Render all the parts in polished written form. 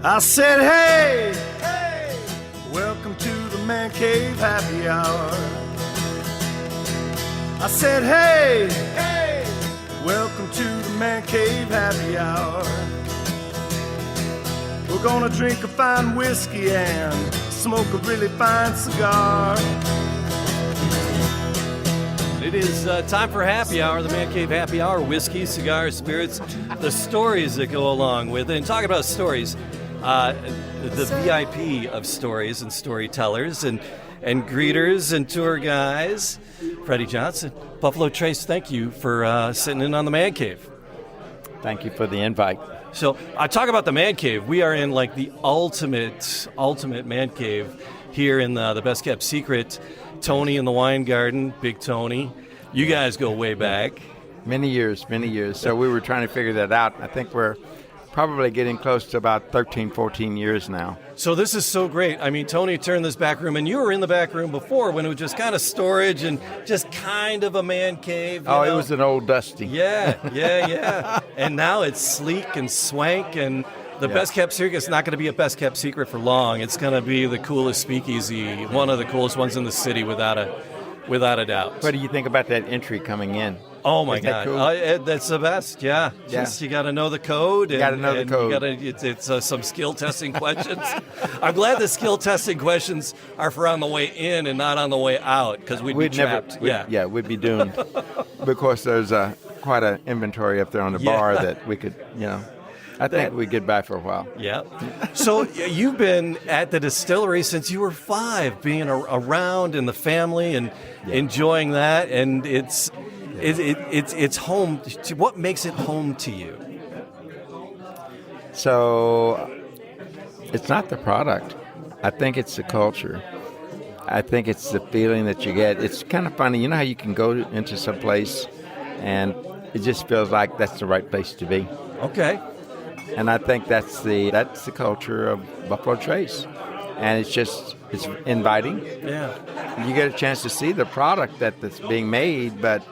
I said, hey, hey, welcome to the Man Cave Happy Hour. I said, hey, hey, welcome to the Man Cave Happy Hour. We're gonna drink a fine whiskey and smoke a really fine cigar. It is time for happy hour, the Man Cave Happy Hour. Whiskey, cigars, spirits, the stories that go along with it. And talking about stories, the VIP of stories and storytellers and greeters and tour guys, Freddie Johnson. Buffalo Trace, thank you for sitting in on the Man Cave. Thank you for the invite. So I talk about the Man Cave. We are in like the ultimate Man Cave here in the Best Kept Secret. Tony in the Wine Garden, Big Tony. You guys go way back. Many years. So we were trying to figure that out. I think we're probably getting close to about 13, 14 years now. So this is so great. I mean, Tony turned this back room, and you were in the back room before when it was just kind of storage and just kind of a man cave. You know? It was an old dusty. Yeah. And now it's sleek and swank, and the Best Kept Secret is not going to be a Best Kept Secret for long. It's going to be the coolest speakeasy, one of the coolest ones in the city, without a doubt. What do you think about that entry coming in? Oh my God, cool? That's the best. Yeah. Just you got to know the code. You got to know the code. It's some skill testing questions. I'm glad the skill testing questions are for on the way in and not on the way out, because we'd be trapped. We'd be doomed because there's quite an inventory up there on the bar that we could, I think we'd get by for a while. Yeah. So you've been at the distillery since you were 5, being around in the family and enjoying that, and it's home. What makes it home to you? So it's not the product. I think it's the culture. I think it's the feeling that you get. It's kind of funny. You know how you can go into some place and it just feels like that's the right place to be. Okay. And I think that's the culture of Buffalo Trace. And it's inviting. Yeah. You get a chance to see the product that's being made, but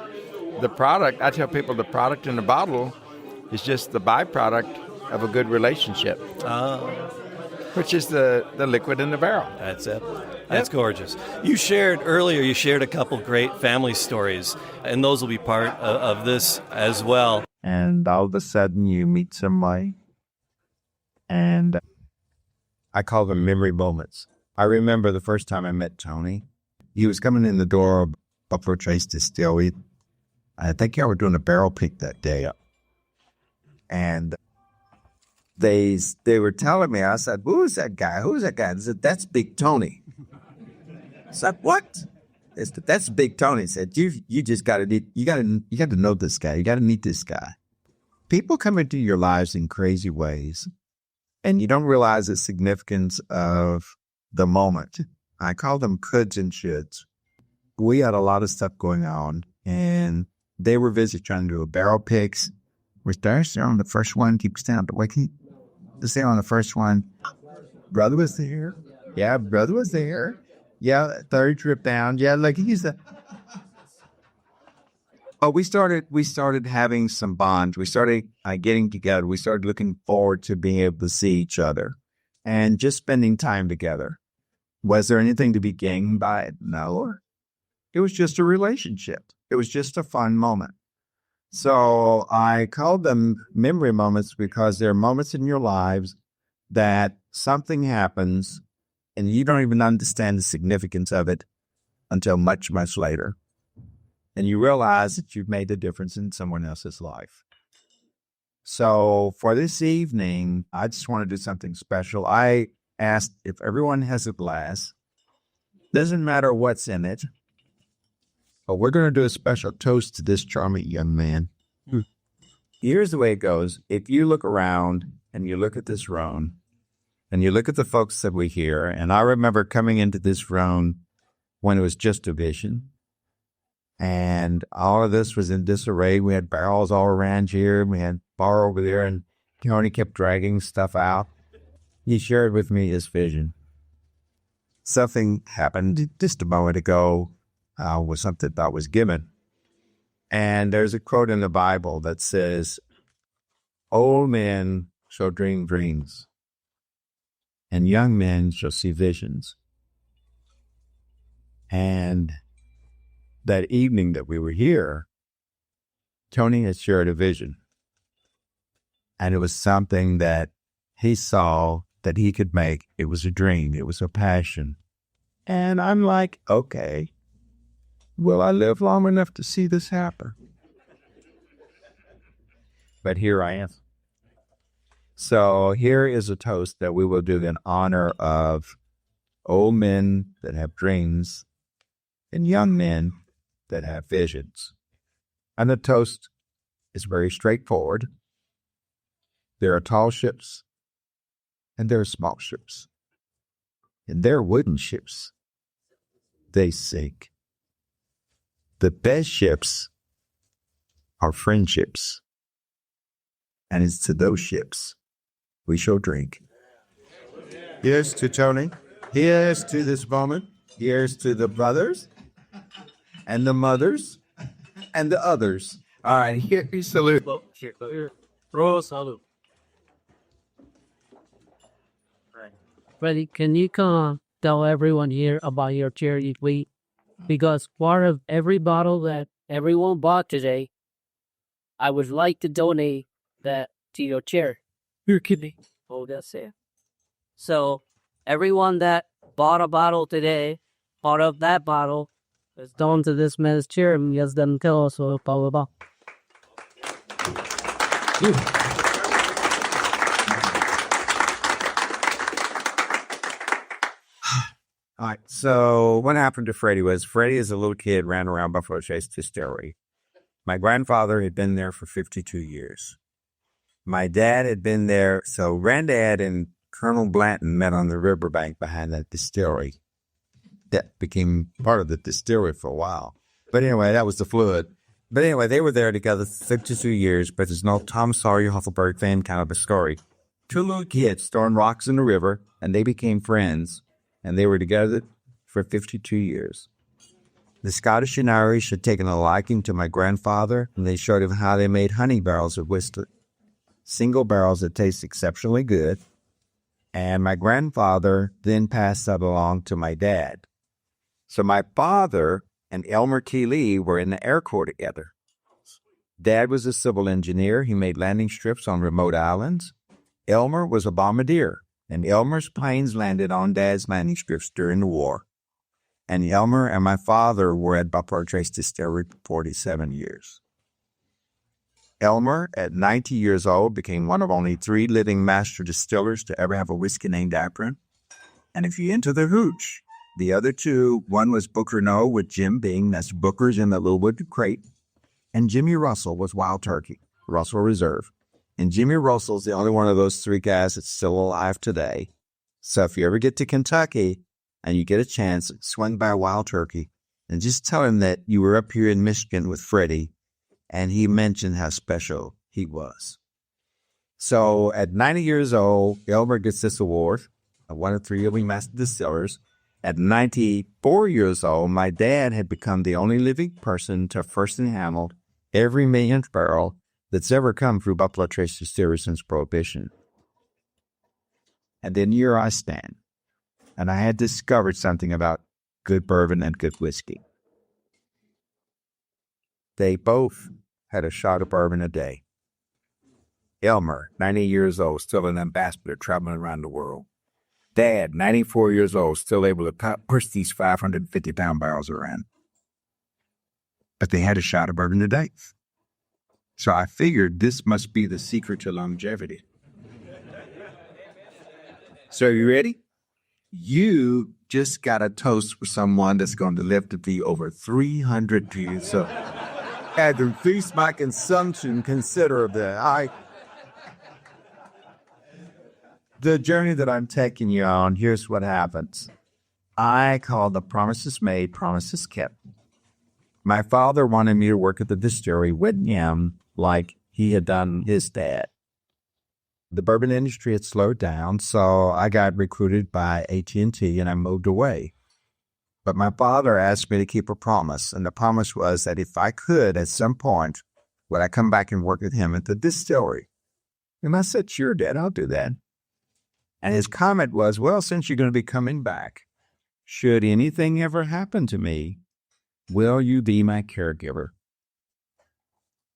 the product, I tell people the product in the bottle is just the byproduct of a good relationship. Which is the liquid in the barrel. That's it. That's gorgeous. You shared a couple great family stories, and those will be part of this as well. And all of a sudden you meet somebody, and I call them memory moments. I remember the first time I met Tony. He was coming in the door of Buffalo Trace Distillery. I think y'all were doing a barrel pick that day. And they were telling me, I said, who's that guy? They said, that's Big Tony. I said, what? They said, that's Big Tony. He said, you just got to know this guy. You got to meet this guy. People come into your lives in crazy ways, and you don't realize the significance of the moment. I call them coulds and shoulds. We had a lot of stuff going on, and they were busy trying to do a barrel picks. We're there on the first one. Keep standing up. Wait, to stay on the first one. Brother was there. Yeah, brother was there. Yeah, third trip down. Yeah, like he's the. Oh, we started having some bonds. We started getting together. We started looking forward to being able to see each other and just spending time together. Was there anything to be gained by it? No. It was just a relationship. It was just a fun moment. So I called them memory moments because there are moments in your lives that something happens and you don't even understand the significance of it until much, much later. And you realize that you've made a difference in someone else's life. So for this evening, I just want to do something special. I asked if everyone has a glass, doesn't matter what's in it, but we're going to do a special toast to this charming young man. Here's the way it goes. If you look around and you look at this room and you look at the folks that we hear, and I remember coming into this room when it was just a vision. And all of this was in disarray. We had barrels all around here. We had bar over there, and Tony kept dragging stuff out. He shared with me his vision. Something happened just a moment ago was something that was given. And there's a quote in the Bible that says, old men shall dream dreams, and young men shall see visions. And that evening that we were here, Tony had shared a vision. And it was something that he saw that he could make. It was a dream. It was a passion. And I'm like, okay, will I live long enough to see this happen? But here I am. So here is a toast that we will do in honor of old men that have dreams and young men that have visions. And the toast is very straightforward. There are tall ships and there are small ships. And there are wooden ships. They sink. The best ships are friendships. And it's to those ships we shall drink. Here's to Tony. Here's to this moment. Here's to the brothers and the mothers and the others. All right, here we salute. Salute. Freddie, can you tell everyone here about your charity, please? Because part of every bottle that everyone bought today, I would like to donate that to your charity. Your kidney. Oh, that's it. So, everyone that bought a bottle today, part of that bottle is donated to this man's charity. Yes, them tell us blah blah blah. All right, so what happened to Freddie was Freddie, as a little kid, ran around Buffalo Trace Distillery. My grandfather had been there for 52 years. My dad had been there, so Granddad and Colonel Blanton met on the riverbank behind that distillery. That became part of the distillery for a while. But anyway, that was the flood. But anyway, they were there together 52 years, but there's no Tom Sawyer Huckleberry fan kind of a story. Two little kids throwing rocks in the river, and they became friends. And they were together for 52 years. The Scottish and Irish had taken a liking to my grandfather, and they showed him how they made honey barrels of whiskey. Single barrels that taste exceptionally good. And my grandfather then passed that along to my dad. So my father and Elmer T. Lee were in the Air Corps together. Dad was a civil engineer. He made landing strips on remote islands. Elmer was a bombardier. And Elmer's planes landed on Dad's landing strips during the war. And Elmer and my father were at Buffalo Trace Distillery for 47 years. Elmer, at 90 years old, became one of only 3 living master distillers to ever have a whiskey named after him. And if you enter the hooch, the other 2, one was Booker No with Jim Bing, that's Booker's in the little wood crate, and Jimmy Russell was Wild Turkey, Russell Reserve. And Jimmy Russell's the only one of those 3 guys that's still alive today. So if you ever get to Kentucky and you get a chance, swing by Wild Turkey and just tell him that you were up here in Michigan with Freddie and he mentioned how special he was. So at 90 years old, Elmer gets this award, one of 3 living master distillers. At 94 years old, my dad had become the only living person to first and handle every millionth barrel that's ever come through Buffalo Trace Distillery since Prohibition. And then here I stand, and I had discovered something about good bourbon and good whiskey. They both had a shot of bourbon a day. Elmer, 90 years old, still an ambassador traveling around the world. Dad, 94 years old, still able to push these 550-pound barrels around. But they had a shot of bourbon a day. So I figured this must be the secret to longevity. So are you ready? You just got a toast for someone that's going to live to be over 300 years old. I had to increase my consumption considerably. The journey that I'm taking you on, here's what happens. I call the promises made, promises kept. My father wanted me to work at the distillery with him like he had done his dad. The bourbon industry had slowed down, so I got recruited by AT&T and I moved away. But my father asked me to keep a promise, and the promise was that if I could, at some point, would I come back and work with him at the distillery? And I said, sure, Dad, I'll do that. And his comment was, well, since you're going to be coming back, should anything ever happen to me, will you be my caregiver?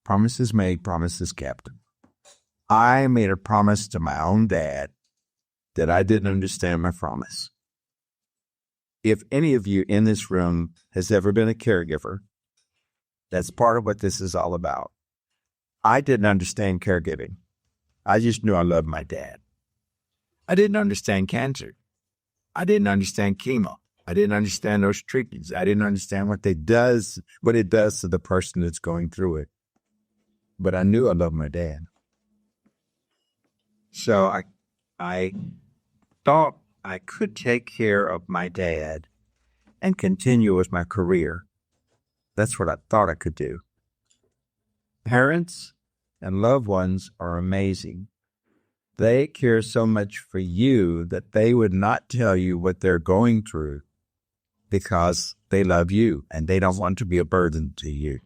Promises made, promises kept. I made a promise to my own dad that I didn't understand my promise. If any of you in this room has ever been a caregiver, that's part of what this is all about. I didn't understand caregiving. I just knew I loved my dad. I didn't understand cancer. I didn't understand chemo. I didn't understand those treatments. I didn't understand what it does to the person that's going through it. But I knew I loved my dad. So I thought I could take care of my dad and continue with my career. That's what I thought I could do. Parents and loved ones are amazing. They care so much for you that they would not tell you what they're going through because they love you and they don't want to be a burden to you.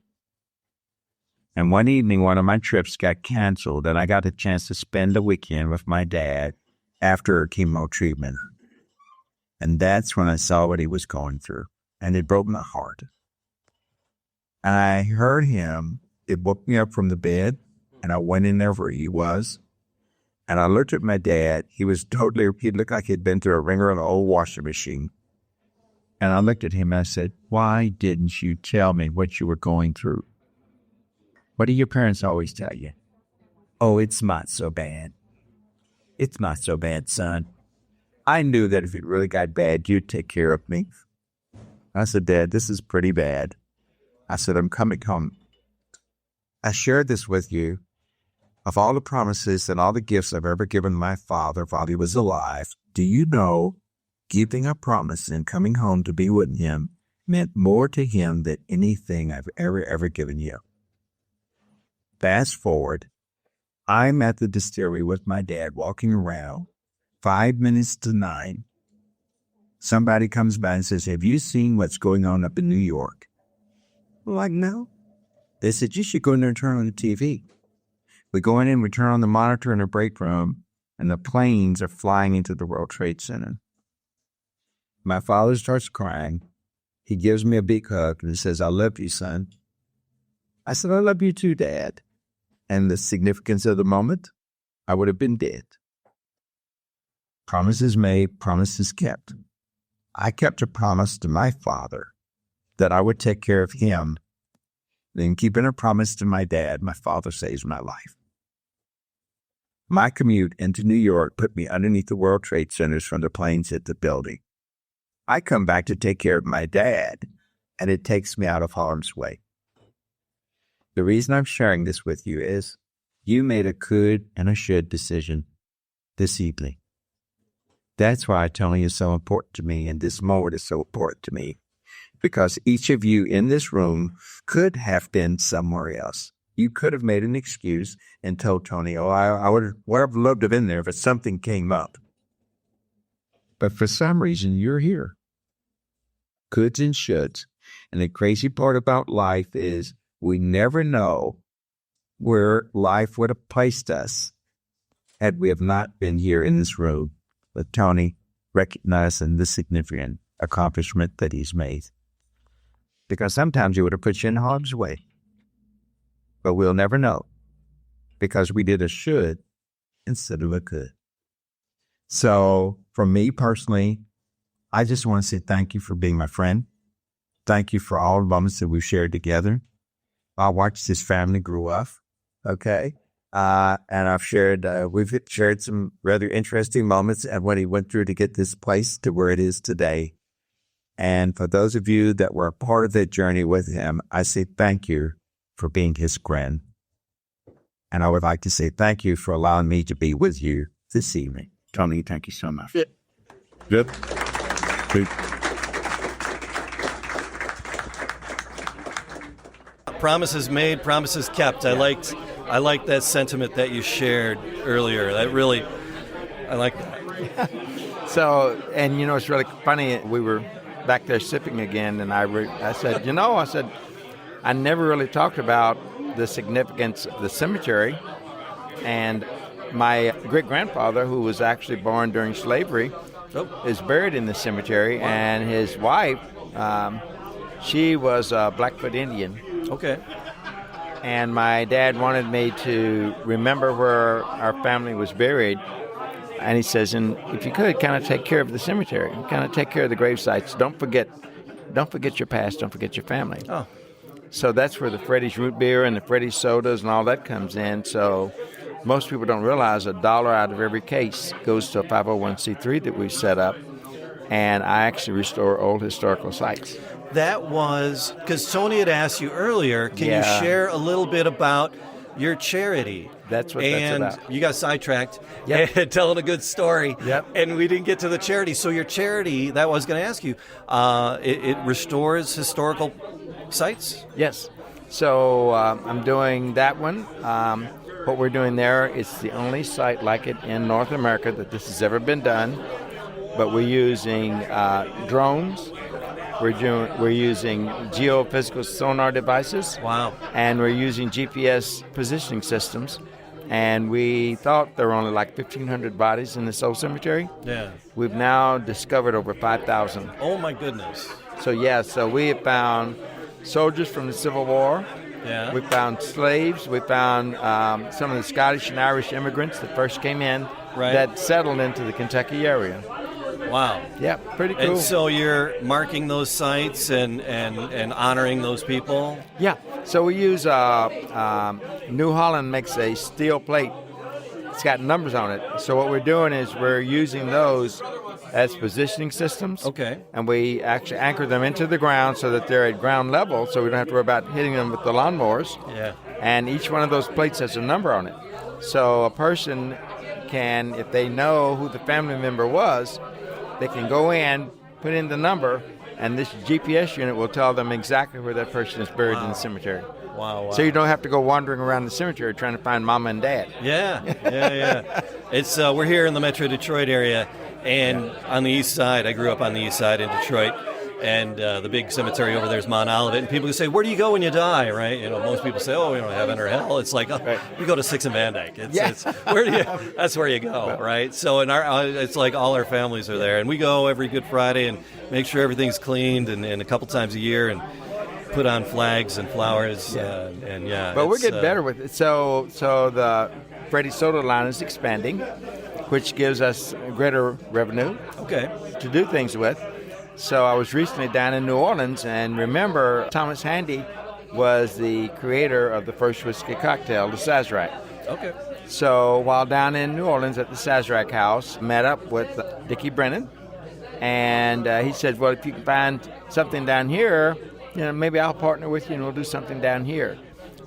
And one evening, one of my trips got canceled, and I got a chance to spend a weekend with my dad after a chemo treatment. And that's when I saw what he was going through, and it broke my heart. And I heard him. It woke me up from the bed, and I went in there where he was. And I looked at my dad. He looked like he'd been through a wringer of an old washing machine. And I looked at him and I said, why didn't you tell me what you were going through? What do your parents always tell you? Oh, it's not so bad. It's not so bad, son. I knew that if it really got bad, you'd take care of me. I said, Dad, this is pretty bad. I said, I'm coming home. I shared this with you. Of all the promises and all the gifts I've ever given my father while he was alive, do you know giving a promise and coming home to be with him meant more to him than anything I've ever given you? Fast forward, I'm at the distillery with my dad walking around, 5 minutes to 9. Somebody comes by and says, have you seen what's going on up in New York? I'm like, no. They said, you should go in there and turn on the TV. We go in and we turn on the monitor in the break room, and the planes are flying into the World Trade Center. My father starts crying. He gives me a big hug and he says, I love you, son. I said, I love you too, Dad. And the significance of the moment, I would have been dead. Promises made, promises kept. I kept a promise to my father that I would take care of him. Then keeping a promise to my dad, my father saves my life. My commute into New York put me underneath the World Trade Centers from the planes hit the building. I come back to take care of my dad, and it takes me out of harm's way. The reason I'm sharing this with you is you made a could and a should decision this evening. That's why telling you is so important to me, and this moment is so important to me, because each of you in this room could have been somewhere else. You could have made an excuse and told Tony, oh, I would have loved to have been there if something came up. But for some reason, you're here. Coulds and shoulds. And the crazy part about life is we never know where life would have placed us had we have not been here in this room with Tony recognizing the significant accomplishment that he's made. Because sometimes he would have put you in harm's way. But we'll never know because we did a should instead of a could. So for me personally, I just want to say thank you for being my friend. Thank you for all the moments that we've shared together. I watched this family grow up, okay? And we've shared some rather interesting moments and what he went through to get this place to where it is today. And for those of you that were a part of that journey with him, I say thank you for being his friend. And I would like to say thank you for allowing me to be with you this evening. Tony, thank you so much. Yeah. Good. Promises made, promises kept. I liked that sentiment that you shared earlier. I like that. So, and it's really funny. We were back there sipping again, and I said, I never really talked about the significance of the cemetery. And my great-grandfather, who was actually born during slavery, is buried in the cemetery, and his wife, she was a Blackfoot Indian. Okay. And my dad wanted me to remember where our family was buried. And he says, and if you could, kind of take care of the cemetery, kind of take care of the grave sites. Don't forget your past, don't forget your family. Oh. So that's where the Freddie's root beer and the Freddie's sodas and all that comes in. So most people don't realize $1 out of every case goes to a 501c3 that we've set up. And I actually restore old historical sites. That was because Tony had asked you earlier, can you share a little bit about your charity? That's what and that's about. You got sidetracked Yep. telling a good story. Yep. And we didn't get to the charity. So your charity, that I was going to ask you, it restores historical sites? Yes. So I'm doing that one. What we're doing there is the only site like it in North America that this has ever been done. But we're using drones. We're using geophysical sonar devices. Wow. And we're using GPS positioning systems. And we thought there were only like 1,500 bodies in this old cemetery. Yeah. We've now discovered over 5,000. Oh, my goodness. So we have found soldiers from the Civil War. Yeah. We found slaves. We found some of the Scottish and Irish immigrants that first came in that settled into the Kentucky area. Wow. Yeah, pretty cool. And so you're marking those sites and honoring those people? Yeah. So we use New Holland makes a steel plate. It's got numbers on it. So what we're doing is we're using those as positioning systems. Okay. And we actually anchor them into the ground so that they're at ground level, so we don't have to worry about hitting them with the lawnmowers. Yeah. And each one of those plates has a number on it. So a person can, if they know who the family member was, they can go in, put in the number, and this GPS unit will tell them exactly where that person is buried in the cemetery. Wow. So you don't have to go wandering around the cemetery trying to find mama and dad. Yeah. It's we're here in the Metro Detroit area, and on the east side. I grew up on the east side in Detroit, and the big cemetery over there is Mount Olivet. And people say, "Where do you go when you die?" Right? Most people say, "Oh, heaven or hell." It's like, we go to 6 and Van Dyke. It's where do you? That's where you go, right? So it's like all our families are there, and we go every Good Friday and make sure everything's cleaned, and a couple times a year, and put on flags and flowers, But we're getting better with it. So the Freddie Soda line is expanding, which gives us greater revenue to do things with. So I was recently down in New Orleans, and remember, Thomas Handy was the creator of the first whiskey cocktail, the Sazerac. Okay. So while down in New Orleans at the Sazerac House, met up with Dickie Brennan, and he said, well, if you can find something down here, maybe I'll partner with you and we'll do something down here.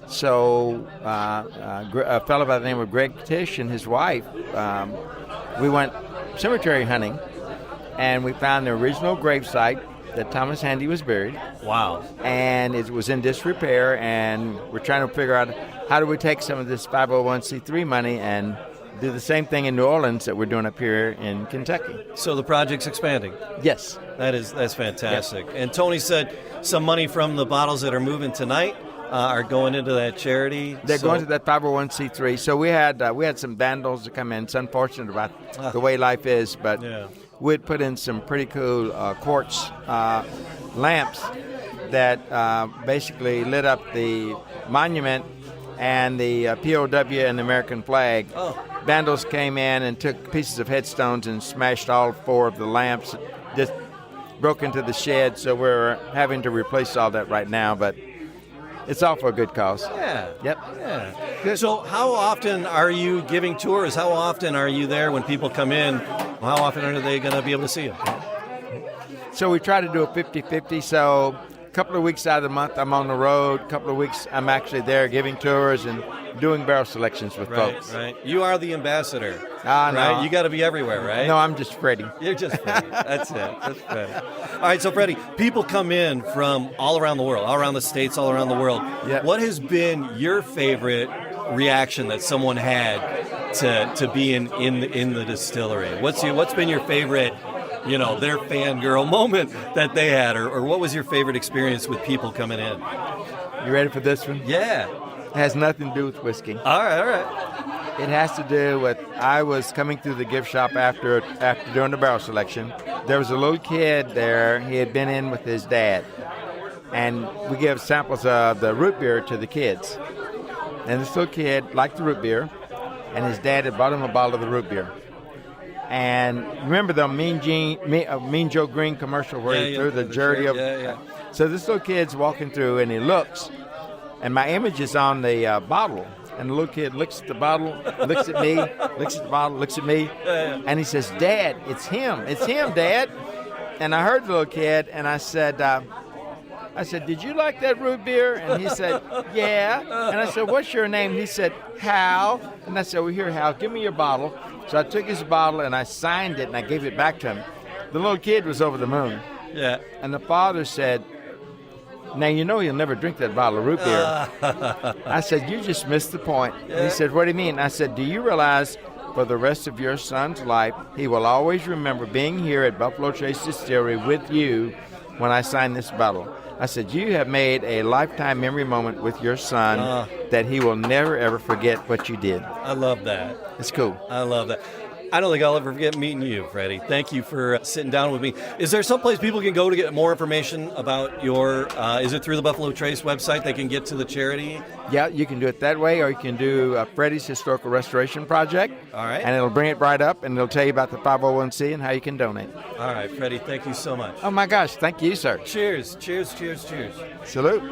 So a fellow by the name of Greg Tish and his wife, we went cemetery hunting, and we found the original gravesite that Thomas Handy was buried. Wow. And it was in disrepair, and we're trying to figure out how do we take some of this 501c3 money and do the same thing in New Orleans that we're doing up here in Kentucky. So the project's expanding. Yes. That's fantastic. Yep. And Tony said some money from the bottles that are moving tonight are going into that charity. They're going to that 501c3. So we had some vandals to come in. It's unfortunate about the way life is, but we'd put in some pretty cool quartz lamps that basically lit up the monument and the POW and the American flag. Oh. Vandals came in and took pieces of headstones and smashed all 4 of the lamps. Just broke into the shed, so we're having to replace all that right now, but it's all for a good cause. Yeah. Yep. Yeah. Good. So how often are you giving tours? How often are you there when people come in? How often are they going to be able to see you? So we try to do a 50-50, so a couple of weeks out of the month I'm on the road, a couple of weeks I'm actually there giving tours and doing barrel selections with folks. Right. You are the ambassador. Right? No. You got to be everywhere, right? No, I'm just Freddie. You're just Freddie. That's it. That's Freddie. All right, so Freddie, people come in from all around the world, all around the States, all around the world. Yep. What has been your favorite reaction that someone had to be in the distillery? What's been your favorite, their fangirl moment that they had, or what was your favorite experience with people coming in? You ready for this one? Yeah. It has nothing to do with whiskey. All right. It has to do with I was coming through the gift shop after doing the barrel selection. There was a little kid there. He had been in with his dad, and we gave samples of the root beer to the kids. And this little kid liked the root beer, and his dad had bought him a bottle of the root beer. And remember the Mean Joe Green commercial where he threw the jersey over? Yeah. So this little kid's walking through, and he looks, and my image is on the bottle. And the little kid looks at the bottle, looks at me, looks at the bottle, looks at me, and he says, "Dad, it's him, Dad." And I heard the little kid, and I said, "Did you like that root beer?" And he said, "Yeah." And I said, "What's your name?" He said, "Hal." And I said, "Well, here, Hal, give me your bottle." So I took his bottle and I signed it and I gave it back to him. The little kid was over the moon. Yeah. And the father said, "Now you know he'll never drink that bottle of root beer." I said, "You just missed the point." And he said, "What do you mean?" I said, "Do you realize for the rest of your son's life, he will always remember being here at Buffalo Trace Distillery with you when I signed this bottle?" I said, "You have made a lifetime memory moment with your son that he will never, ever forget what you did." I love that. It's cool. I love that. I don't think I'll ever forget meeting you, Freddie. Thank you for sitting down with me. Is there someplace people can go to get more information about your, is it through the Buffalo Trace website they can get to the charity? Yeah, you can do it that way, or you can do Freddie's Historical Restoration Project. All right. And it'll bring it right up, and it'll tell you about the 501c and how you can donate. All right, Freddie, thank you so much. Oh, my gosh. Thank you, sir. Cheers, cheers, cheers, cheers. Salute.